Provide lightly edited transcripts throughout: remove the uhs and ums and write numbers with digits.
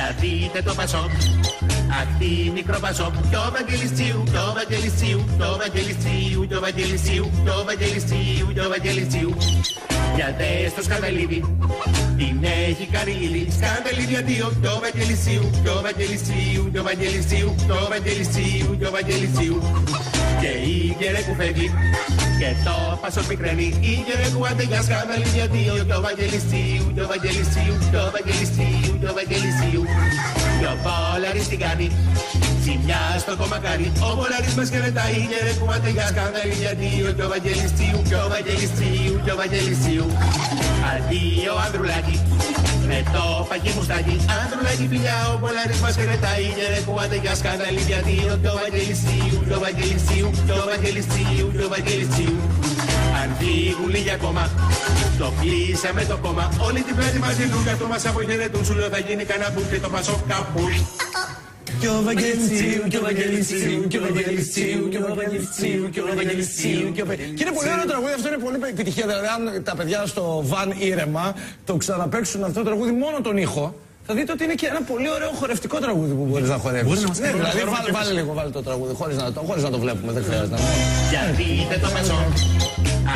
Για δείτε το Πασόκ, αυτή μικρό Πασόκ. Κι ο Βαγγελιστσίου, κι ο Βαγγελιστσίου, κι ο Βαγγελιστσίου, κι ο Βαγγελιστσίου, κι ο Βαγγελιστσίου, κι ο Βαγγελιστσίου. Για δες το Σκανδαλίδη, την έχει κάνει λίλη. Σκανδαλίδη αντίο, κι ο Βαγγελιστσίου, κι ο Βαγγελιστσίου, κι ο Βαγγελιστσίου, κι ο Βαγγελιστσίου, κι ο Βαγγελιστσίου. Και η Γερέκου φεύγει, και το Πασόκ πικραίνει. Η Γερέκου αντεγιά Σκανδαλίδη αντίο, κι ο Βαγγελιστσίου, κι ο Βαγγελιστσίου, κι ο Βαγγελιστσίου, κι ο Βαγγελιστσίου. Κι ο Πόλαρης την κάνει, ζημιά στο κόμμα κάνει. Ο Πόλαρης μας χαιρετάει, η Γερέκου αντεγιά Σκανδαλίδη αντίο, κι ο Βαγγελιστσίου, κι ο Βαγγελιστσίου, κι ο Βαγγελιστσίου. Αντίο Ανδρουλάκη, με το παγί μουστάκι. Ανδρουλάκη φιλιά, ο Πόλαρης μας χαιρετάει, η Γερέκου αντεγιά Σκανδαλίδη αντίο, κι ο Βαγγελιστσίου, κι ο Βαγγελιστσίου, κι ο Βαγγελιστσίου, κι ο Βαγγελιστσίου. Αν φύγουν λίγοι ακόμα, το κλείσαμε το κόμμα. Όλοι την πλάτη μας γυρνούν, καθώ μας αποχαιρετούν. Σου λέω θα γίνει κανένα μπουκ και το Πασόκ κάπου. Κι ο Βαγγελιστσίου, κι ο Βαγγελιστσίου, κι ο Βαγγελιστσίου, κι ο Βαγγελιστσίου, κι ο Βαγγελιστσίου. Και είναι πολύ ωραίο τραγούδι, αυτό είναι πολύ επιτυχία. Δηλαδή, αν τα παιδιά στο βαν ήρεμα το ξαναπαίξουν αυτό το τραγούδι μόνο τον ήχο, θα δείτε ότι είναι και ένα πολύ ωραίο χορευτικό τραγούδι που μπορείς να χορεύεις. Ναι, δηλαδή βάλε λίγο, βάλε το τραγούδι, χωρίς να το βλέπουμε, δεν χρειάζεται. Για δείτε το Πασόκ,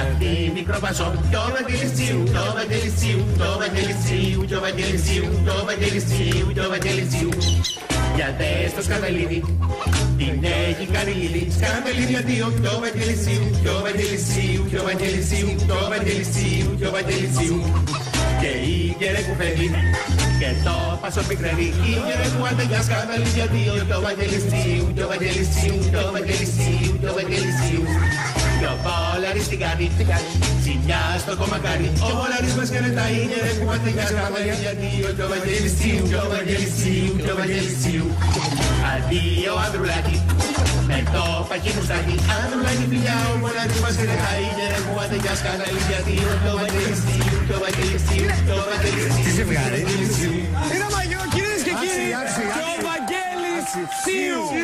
αυτή μικρό Πασόκ. Κι ο Βαγγελιστσίου, κι ο Βαγγελιστσίου, κι ο Βαγγελιστσίου, κι ο Βαγγελιστσίου, κι ο Βαγγελιστσίου, κι ο Βαγγελιστσίου. Για δες το Σκανδαλίδη, την έχει κάνει λίλη. Σκανδαλίδη αντίο, κι ο Βαγγελιστσίου, κι ο Βαγγελιστσίου, κι ο Βαγγελιστσίου, κι ο Βαγγελιστσίου, κι ο Βαγγελιστσίου. Και η Γερέκου φεύγει, και το Πασόκ πικραίνει. Η Γερέκου αντεγιά Σκανδαλίδη αντίο, κι ο Βαγγελιστσίου, κι ο Βαγγελιστσίου, κι ο Βαγγελιστσίου, κι ο Βαγγελιστσίου. Κι ο Πόλαρης την κάνει, ζημιά στο κόμμα κάνει. Ο Πόλαρης μας χαιρετάει, η Γερέκου αντεγιά Σκανδαλίδη αντίο, κι ο Βαγγελιστσίου, κι ο Βαγγελιστσίου, κι ο Βαγγελιστσίου. Αντίο Ανδρουλάκη, με το παγί μουστάκι. Ανδρουλάκη φιλιά, ο Πόλαρης μας χαιρετάει, η Γερέκου αντεγιά Σκανδαλίδη αντίο, κι ο Βαγγελιστσίου, κι ο Βαγγελιστσίου, κι ο Βαγγελιστσίου. Τι ζευγάρι. Είναι μαγειό, κυρίες και κύριοι, και ο Βαγγέλης Τσίου.